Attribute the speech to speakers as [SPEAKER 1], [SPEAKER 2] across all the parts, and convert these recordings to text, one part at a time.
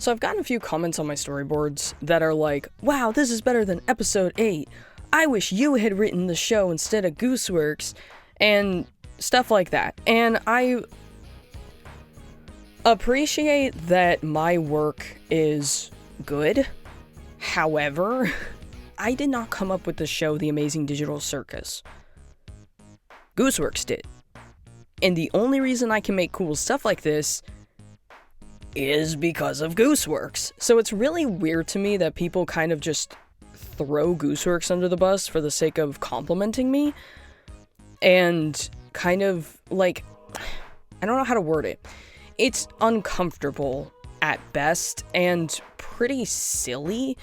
[SPEAKER 1] So I've gotten a few comments on my storyboards that are like, wow, this is better than episode 8. I wish you had written the show instead of Gooseworx, and stuff like that. And I appreciate that my work is good. However, I did not come up with the show The Amazing Digital Circus. Gooseworx did. And the only reason I can make cool stuff like this is because of Gooseworx. So it's really weird to me that people kind of just throw Gooseworx under the bus for the sake of complimenting me. And kind of, like, I don't know how to word it. It's uncomfortable at best and pretty silly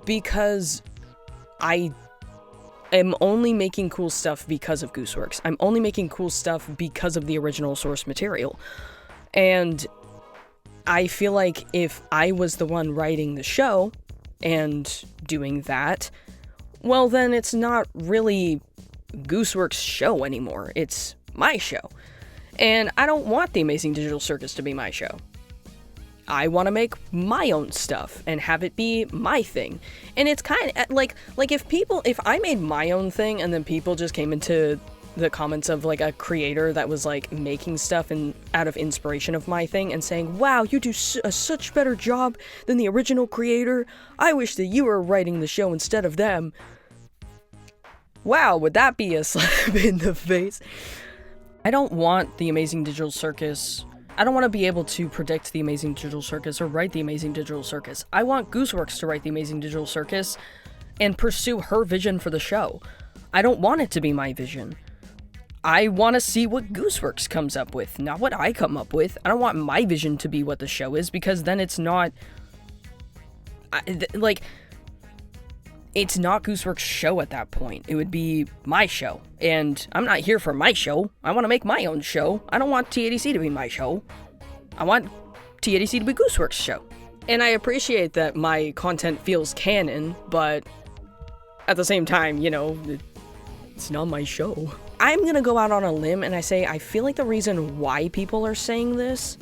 [SPEAKER 1] because I am only making cool stuff because of Gooseworx. I'm only making cool stuff because of the original source material. And I feel like if I was the one writing the show and doing that, well, then it's not really Gooseworx' show anymore. It's my show. And I don't want The Amazing Digital Circus to be my show. I want to make my own stuff and have it be my thing. And it's kind of like if I made my own thing and then people just came into the comments of like a creator that was like making stuff and out of inspiration of my thing and saying, wow, you do a such better job than the original creator. I wish that you were writing the show instead of them. Wow, would that be a slap in the face? I don't want The Amazing Digital Circus. I don't want to be able to predict The Amazing Digital Circus or write The Amazing Digital Circus. I want Gooseworx to write The Amazing Digital Circus and pursue her vision for the show. I don't want it to be my vision. I want to see what Gooseworx comes up with, not what I come up with. I don't want my vision to be what the show is, because then it's not... it's not Gooseworx' show at that point. It would be my show. And I'm not here for my show. I want to make my own show. I don't want TADC to be my show. I want TADC to be Gooseworx' show. And I appreciate that my content feels canon, but at the same time, you know, it's not my show. I'm gonna go out on a limb and I say I feel like the reason why people are saying this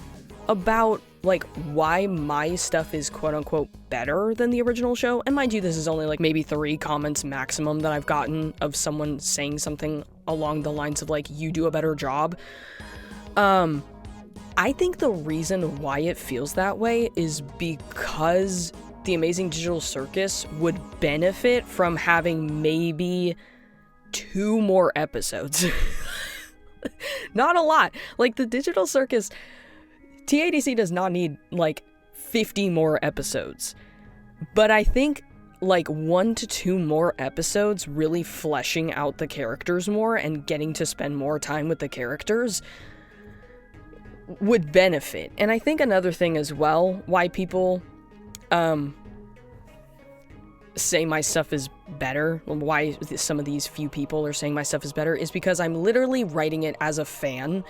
[SPEAKER 1] about, like, why my stuff is quote-unquote better than the original show, and mind you, this is only like maybe 3 comments maximum that I've gotten of someone saying something along the lines of like, you do a better job. I think the reason why it feels that way is because The Amazing Digital Circus would benefit from having maybe 2 more episodes. Not a lot. Like, the Digital Circus, TADC does not need like 50 more episodes. But I think like 1 to 2 more episodes really fleshing out the characters more and getting to spend more time with the characters would benefit. And I think another thing as well, why people say my stuff is better, why some of these few people are saying my stuff is better, is because I'm literally writing it as a fan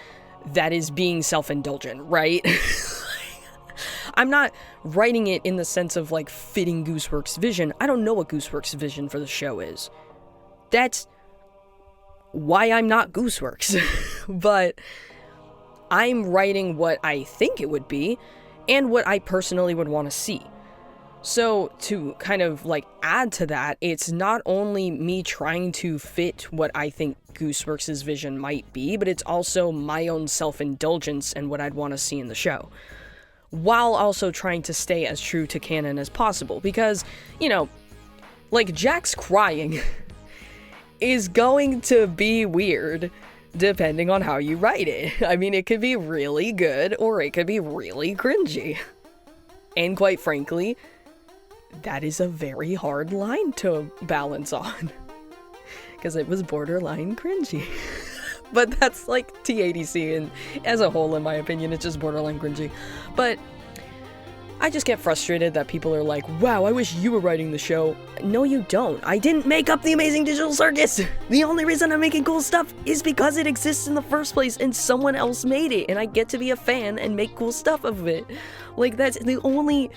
[SPEAKER 1] that is being self-indulgent, right? I'm not writing it in the sense of like fitting Gooseworx' vision. I don't know what Gooseworx' vision for the show is. That's why I'm not Gooseworx. But I'm writing what I think it would be and what I personally would want to see. So to kind of like add to that, it's not only me trying to fit what I think Gooseworx' vision might be, but it's also my own self-indulgence and what I'd want to see in the show, while also trying to stay as true to canon as possible. Because, you know, like, Jack's crying is going to be weird depending on how you write it. I mean, it could be really good or it could be really cringy. And quite frankly, that is a very hard line to balance on, because it was borderline cringy. But that's like TADC, and as a whole, in my opinion, it's just borderline cringy. But I just get frustrated that people are like, wow, I wish you were writing the show. No, you don't. I didn't make up The Amazing Digital Circus. The only reason I'm making cool stuff is because it exists in the first place and someone else made it, and I get to be a fan and make cool stuff of it. Like, that's the only...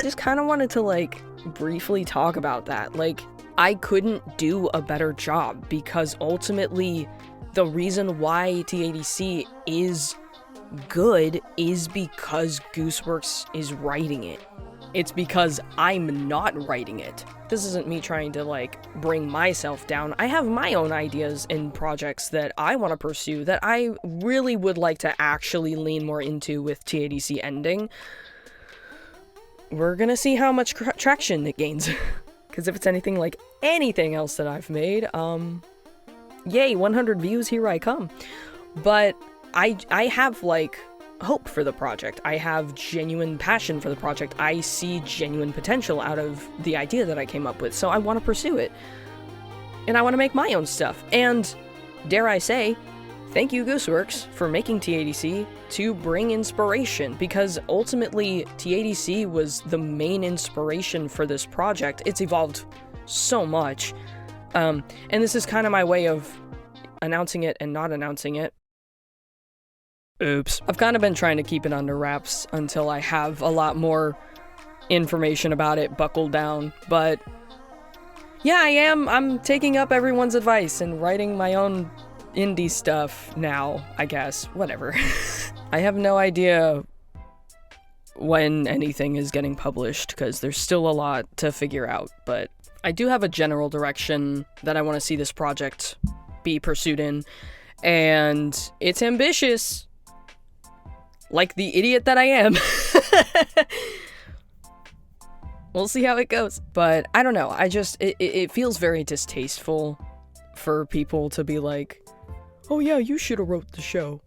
[SPEAKER 1] Just kind of wanted to like briefly talk about that. Like, I couldn't do a better job because ultimately the reason why TADC is good is because Gooseworx is writing it. It's because I'm not writing it. This isn't me trying to, like, bring myself down. I have my own ideas and projects that I want to pursue that I really would like to actually lean more into with TADC ending. We're gonna see how much traction it gains. Because if it's anything like anything else that I've made, yay, 100 views, here I come. But I have, like, hope for the project. I have genuine passion for the project. I see genuine potential out of the idea that I came up with, so I want to pursue it. And I want to make my own stuff. And, dare I say, thank you, Gooseworx, for making TADC to bring inspiration, because ultimately, TADC was the main inspiration for this project. It's evolved so much. And this is kind of my way of announcing it and not announcing it. Oops. I've kind of been trying to keep it under wraps until I have a lot more information about it buckled down, but yeah, I'm taking up everyone's advice and writing my own indie stuff now, I guess. Whatever. I have no idea when anything is getting published, because there's still a lot to figure out, but I do have a general direction that I want to see this project be pursued in, and it's ambitious. Like the idiot that I am. We'll see how it goes. But I don't know. It feels very distasteful for people to be like, oh yeah, you should have wrote the show.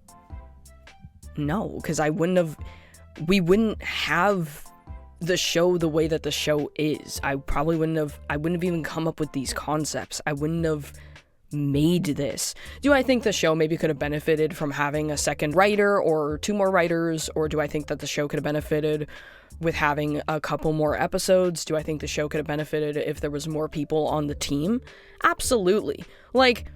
[SPEAKER 1] No, because we wouldn't have the show the way that the show is. I wouldn't have even come up with these concepts. I wouldn't have made this. Do I think the show maybe could have benefited from having a second writer or 2 more writers, or do I think that the show could have benefited with having a couple more episodes? Do I think the show could have benefited if there was more people on the team? Absolutely. Like,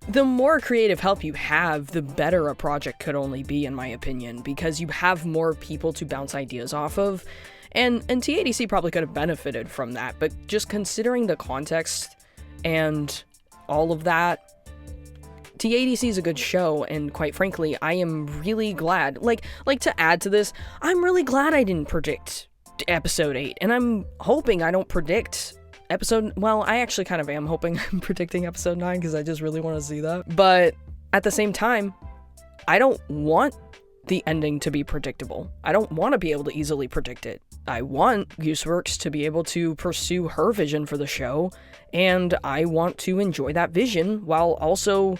[SPEAKER 1] the more creative help you have, the better a project could only be, in my opinion, because you have more people to bounce ideas off of, and TADC probably could have benefited from that, but just considering the context and all of that, TADC is a good show, and quite frankly, I am really glad, like to add to this, I'm really glad I didn't predict episode 8, and I'm hoping I don't predict well, I actually kind of am hoping I'm predicting episode 9, because I just really want to see that, but at the same time, I don't want the ending to be predictable. I don't want to be able to easily predict it. I want Gooseworx to be able to pursue her vision for the show, and I want to enjoy that vision while also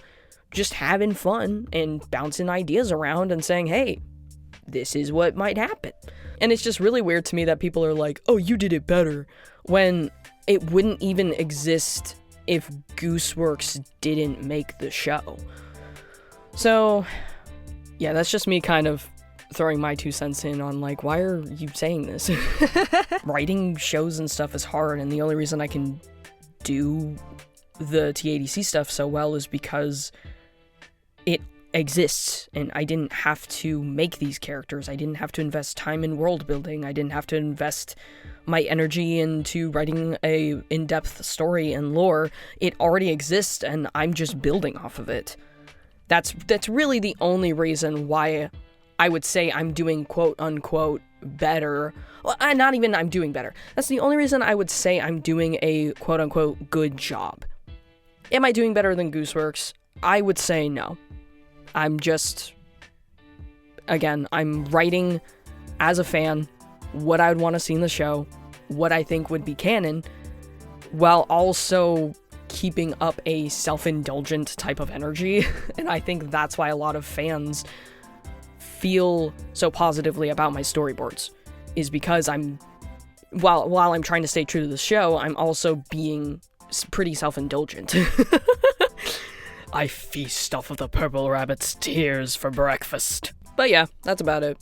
[SPEAKER 1] just having fun and bouncing ideas around and saying, hey, this is what might happen. And it's just really weird to me that people are like, oh, you did it better, when it wouldn't even exist if Gooseworx didn't make the show. So, yeah, that's just me kind of throwing my 2 cents in on, like, why are you saying this? Writing shows and stuff is hard, and the only reason I can do the TADC stuff so well is because it exists, and I didn't have to make these characters. I didn't have to invest time in world building. I didn't have to invest my energy into writing a in-depth story and lore. It already exists, and I'm just building off of it. That's really the only reason why I would say I'm doing quote-unquote better. Well, not even I'm doing better. That's the only reason I would say I'm doing a quote-unquote good job. Am I doing better than Gooseworx? I would say no. I'm just, again, I'm writing as a fan what I would want to see in the show, what I think would be canon, while also keeping up a self-indulgent type of energy. And I think that's why a lot of fans feel so positively about my storyboards, is because while I'm trying to stay true to the show, I'm also being pretty self-indulgent. I feast off of the purple rabbit's tears for breakfast. But yeah, that's about it.